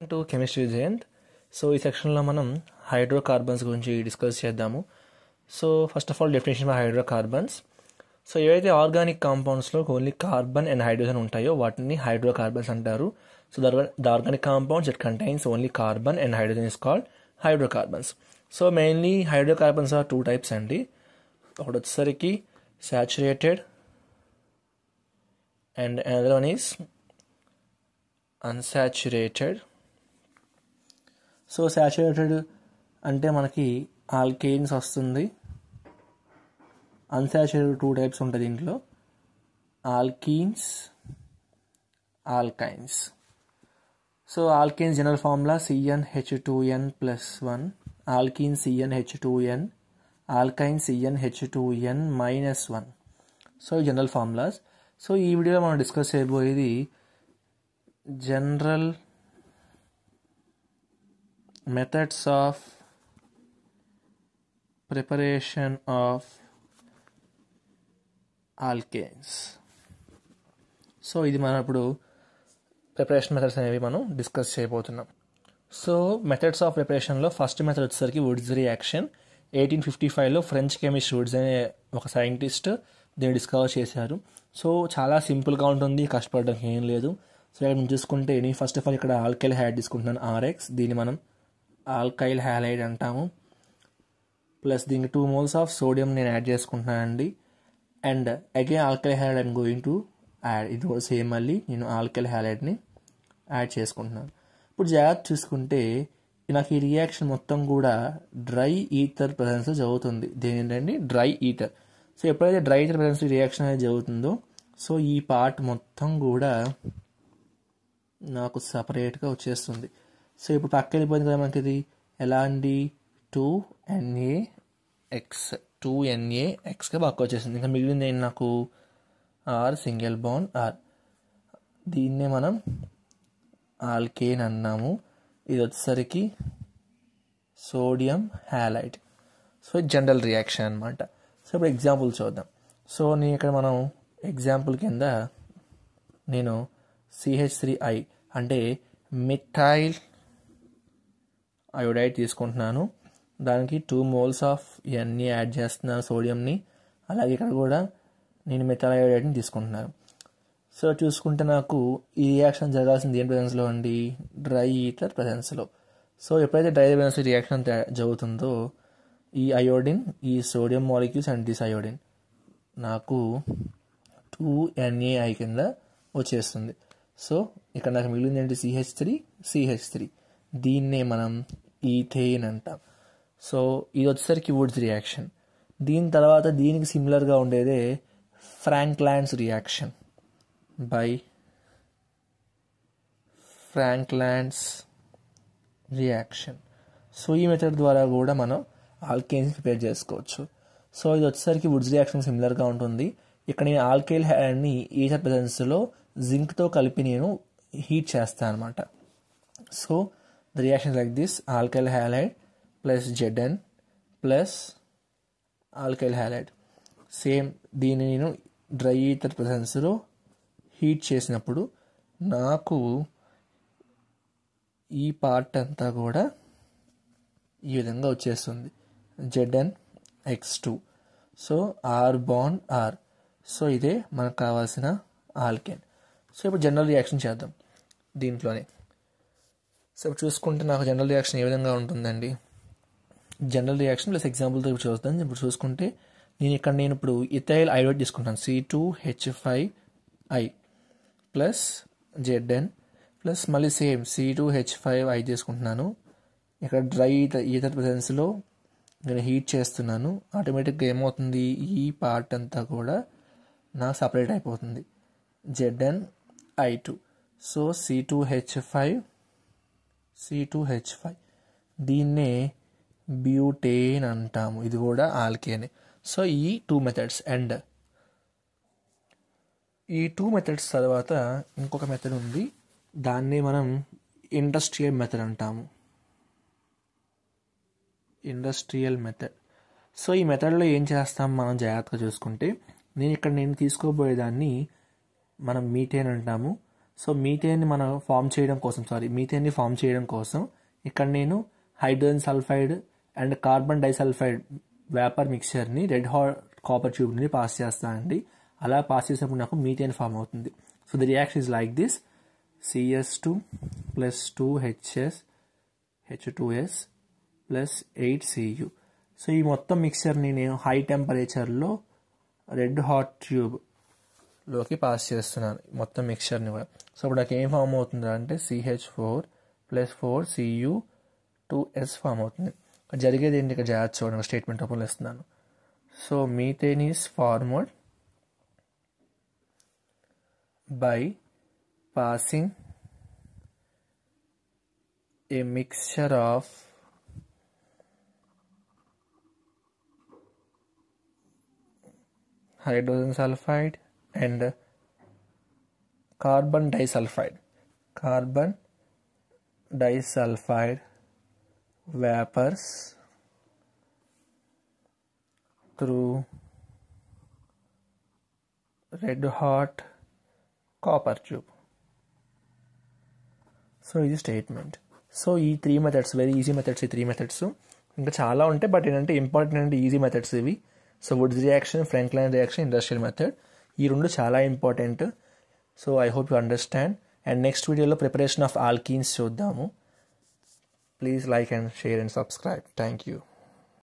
To chemistry Jayant. So ఈ సెక్షన్లో మనం హైడ్రోకార్బన్స్ గురించి డిస్కస్ చేద్దాము. So first of all definition of hydrocarbons. So ఏవైతే ఆర్గానిక్ కాంపౌండ్స్లో ఓన్లీ కార్బన్ అండ్ హైడ్రోజన్ ఉంటాయో వాటిని హైడ్రోకార్బన్స్ అంటారు. So the organic compounds it contains only carbon and hydrogen is called hydrocarbons. So mainly hydrocarbons are two types అండి. ఒకటి వచ్చేసరికి saturated and another one is unsaturated. So saturated అంటే మనకి alkanes వస్తుంది. Unsaturated two types ఉంటుంది దీంట్లో, alkenes, alkynes. So alkanes general formula CnH2n+1, alkyne CnH2n, alkyne CnH2n-1. So ఈ general formulas. So ఈ వీడియోలో మనం డిస్కస్ చేయబోయేది general methods of preparation of alkanes. So ఇది మనం ఇప్పుడు ప్రిపరేషన్ మెథడ్స్ అనేవి మనం డిస్కస్ చేయబోతున్నాం. సో మెథడ్స్ ఆఫ్ ప్రిపరేషన్లో ఫస్ట్ మెథడ్ వచ్చేసరికి వుడ్స్ రియాక్షన్. 1855లో ఫ్రెంచ్ కెమిస్ట్ వుడ్స్ అనే ఒక సైంటిస్ట్ దీన్ని డిస్కవర్ చేశారు. సో చాలా సింపుల్గా ఉంటుంది, కష్టపడడం ఏం లేదు. సో ఇక్కడ మనం చూసుకుంటే నేను ఫస్ట్ ఆఫ్ ఆల్ ఇక్కడ ఆల్కైల్ హ్యాడ్ తీసుకుంటున్నాను RX, దీన్ని మనం ఆల్కైల్ హ్యాలైడ్ అంటాము. ప్లస్ దీనికి 2 moles ఆఫ్ సోడియం నేను యాడ్ చేసుకుంటున్నానండి. And again alkyl halide I'm going to add, ఇది కూడా సేమ్ మళ్ళీ నేను ఆల్కైల్ హ్యాలైడ్ని యాడ్ చేసుకుంటున్నాను. ఇప్పుడు జాగ్రత్త చూసుకుంటే నాకు ఈ రియాక్షన్ మొత్తం కూడా డ్రై ఈథర్ ప్రెసెన్స్ జరుగుతుంది. దేని ఏంటండి, డ్రై ఈథర్. సో ఎప్పుడైతే డ్రై ఈథర్ ప్రెసెన్స్ రియాక్షన్ అనేది జరుగుతుందో సో ఈ పార్ట్ మొత్తం కూడా నాకు సపరేట్గా వచ్చేస్తుంది. సో ఇప్పుడు పక్క వెళ్ళిపోయింది కదా మనకి, ఇది ఎలా అండి, 2NaX2NaXగా పక్క వచ్చేసింది. ఇంకా మిగిలింది ఏంటి నాకు, ఆర్ సింగిల్ బాండ్ ఆర్, దీన్నే మనం ఆల్కేన్ అన్నాము. ఇది వచ్చేసరికి sodium halide. So general reaction అనమాట. సో ఇప్పుడు ఎగ్జాంపుల్ చూద్దాం. సో నేను ఇక్కడ మనం ఎగ్జాంపుల్ కింద నేను CH3I అంటే మిథైల్ అయోడైడ్ తీసుకుంటున్నాను. దానికి 2 moles ఆఫ్ Na యాడ్ చేస్తున్నాను సోడియంని. అలాగే ఇక్కడ కూడా నేను మిథైల్ అయోడైడ్ని తీసుకుంటున్నాను. సో చూసుకుంటే నాకు ఈ రియాక్షన్ జరగాల్సింది ఏం ప్రెసెన్స్లో అండి, డ్రై ఈథర్ ప్రెసెన్స్లో. సో ఎప్పుడైతే డ్రై ప్రెసెన్స్ రియాక్షన్ జరుగుతుందో ఈ అయోడిన్, ఈ sodium molecules and this iodine నాకు 2NaI కింద వచ్చేస్తుంది. సో ఇక్కడ నాకు మిగిలింది ఏంటి, CH3, దీన్నే మనం ఈథేన్ అంటాం. సో ఇది వచ్చేసరికి వుడ్స్ రియాక్షన్. దీని తర్వాత దీనికి సిమిలర్గా ఉండేదే ఫ్రాంక్లాండ్స్ రియాక్షన్ బై ఫ్రాంక్లాండ్స్ రియాక్షన్. సో ఈ మెథడ్ ద్వారా కూడా మనం ఆల్కేన్స్ ప్రిపేర్ చేసుకోవచ్చు. సో ఇది వచ్చేసరికి వుడ్స్ రియాక్షన్ సిమిలర్గా ఉంటుంది. ఇక్కడ నేను ఆల్కైల్ హ్యాడ్ని ఈథర్ ప్రెసెన్స్లో జింక్తో కలిపి నేను హీట్ చేస్తాను అనమాట. So the reaction like this, alkyl halide plus Zn plus alkyl halide. Same దీన్ని నేను డ్రై ఈథర్ ప్రెసెన్స్లో హీట్ చేసినప్పుడు నాకు ఈ పార్ట్ అంతా కూడా ఈ విధంగా వచ్చేస్తుంది, ZnX2. So R bond R. So ఇదే మనకు కావాల్సిన ఆల్కేన్. సో ఇప్పుడు జనరల్ రియాక్షన్ చేద్దాం దీంట్లోనే. సో ఇప్పుడు చూసుకుంటే నాకు జనరల్ రియాక్షన్ ఏ విధంగా ఉంటుందండి, జనరల్ రియాక్షన్ ప్లస్ ఎగ్జాంపుల్తో ఇప్పుడు చూద్దాం. ఇప్పుడు చూసుకుంటే నేను ఇప్పుడు ఇథైల్ అయోడైడ్ తీసుకుంటాను, C2H5I ప్లస్ Zn ప్లస్ మళ్ళీ సేమ్ C2H5I తీసుకుంటున్నాను. ఇక్కడ డ్రై ఈథర్ ప్రెసెన్స్లో నేను హీట్ చేస్తున్నాను. ఆటోమేటిక్గా ఏమవుతుంది, ఈ పార్ట్ అంతా కూడా నాకు సపరేట్ అయిపోతుంది, Zn-I2. సో C2H5 దీన్నే బ్యూటేన్ అంటాము, ఇది కూడా ఆల్కేనే. సో ఈ 2 మెథడ్స్. అండ్ ఈ 2 మెథడ్స్ తర్వాత ఇంకొక మెథడ్ ఉంది, దాన్ని మనం ఇండస్ట్రియల్ మెథడ్ అంటాము, ఇండస్ట్రియల్ మెథడ్. సో ఈ మెథడ్లో ఏం చేస్తాం మనం జాగ్రత్తగా చూసుకుంటే, నేను తీసుకోబోయేదాన్ని మనం మీథేన్ అంటాము. సో మీథేన్ని ఫామ్ చేయడం కోసం ఇక్కడ నేను hydrogen sulphide and carbon disulphide vapour మిక్చర్ని రెడ్ హాట్ కాపర్ ట్యూబ్ నుండి పాస్ చేస్తానండి. అలా పాస్ చేసినప్పుడు నాకు మీథేన్ ఫామ్ అవుతుంది. So the reaction is like this: CS2 plus 2HS H2S plus 8Cu. So ఈ మొత్తం మిక్చర్ని నేను హై టెంపరేచర్లో రెడ్ హాట్ ట్యూబ్లోకి పాస్ చేస్తున్నాను మొత్తం మిక్చర్ని కూడా. సో ఇప్పుడు నాకు ఏం ఫామ్ అవుతుంది అంటే CH4 plus 4Cu2S ఫామ్ అవుతుంది. జరిగేది ఏంటి ఇక్కడ జాగ్రత్త చూడండి, స్టేట్మెంట్ రూపంలో ఇస్తున్నాను. So methane is formed by passing a mixture of hydrogen sulfide and carbon disulfide vapors through red hot copper tube. So ఇది స్టేట్మెంట్. సో ఈ 3 మెథడ్స్ వెరీ ఈజీ మెథడ్స్. ఈ 3 మెథడ్స్ ఇంకా చాలా ఉంటాయి, బట్ ఏంటంటే ఇంపార్టెంట్ అంటే ఈజీ మెథడ్స్ ఇవి. So Woods reaction, Franklin reaction, industrial method, ఈ 2 చాలా important. So I hope you understand. And next వీడియోలో ప్రిపరేషన్ ఆఫ్ ఆల్కీన్స్ చూద్దాము. Please like and share and subscribe. Thank you.